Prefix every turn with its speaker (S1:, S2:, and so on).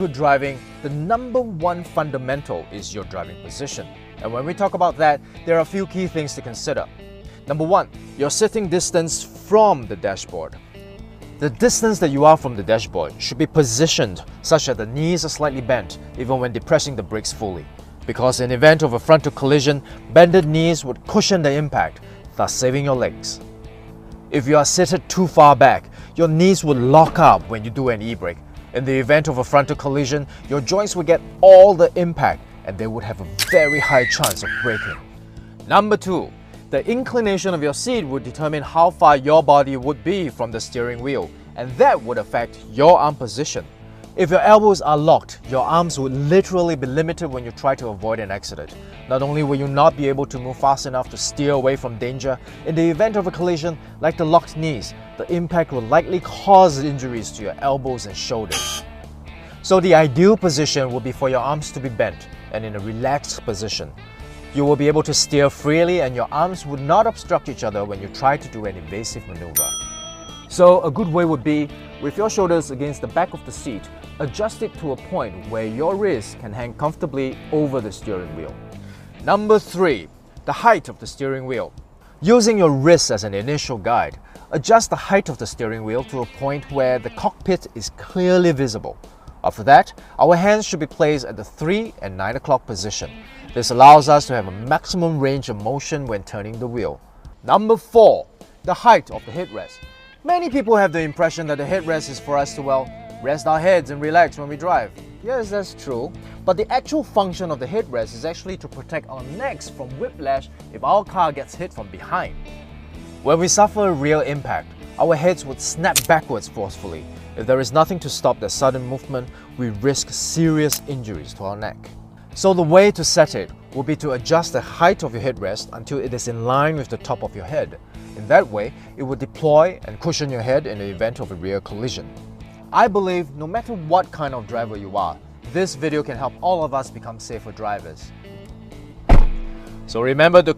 S1: Good driving, the number one fundamental is your driving position. And when we talk about that, there are a few key things to consider. Number one, your sitting distance from the dashboard. The distance that you are from the dashboard should be positioned such that the knees are slightly bent even when depressing the brakes fully. Because in event of a frontal collision, bended knees would cushion the impact, thus saving your legs. If you are seated too far back, your knees would lock up when you do an e-brake. In the event of a frontal collision, your joints will get all the impact and they would have a very high chance of breaking. Number two, the inclination of your seat would determine how far your body would be from the steering wheel, and that would affect your arm position. If your elbows are locked, your arms would literally be limited when you try to avoid an accident. Not only will you not be able to move fast enough to steer away from danger, in the event of a collision, like the locked knees, the impact will likely cause injuries to your elbows and shoulders. So the ideal position would be for your arms to be bent and in a relaxed position. You will be able to steer freely and your arms would not obstruct each other when you try to do an evasive maneuver. So a good way would be, with your shoulders against the back of the seat, adjust it to a point where your wrists can hang comfortably over the steering wheel. Number three, the height of the steering wheel. Using your wrists as an initial guide, adjust the height of the steering wheel to a point where the cockpit is clearly visible. After that, our hands should be placed at the 3 and 9 o'clock position. This allows us to have a maximum range of motion when turning the wheel. Number four, the height of the headrest. Many people have the impression that the headrest is for us to, rest our heads and relax when we drive. Yes, that's true, but the actual function of the headrest is actually to protect our necks from whiplash if our car gets hit from behind. When we suffer a real impact, our heads would snap backwards forcefully. If there is nothing to stop that sudden movement, we risk serious injuries to our neck. So the way to set it will be to adjust the height of your headrest until it is in line with the top of your head. In that way, it will deploy and cushion your head in the event of a rear collision. I believe no matter what kind of driver you are, this video can help all of us become safer drivers. So remember to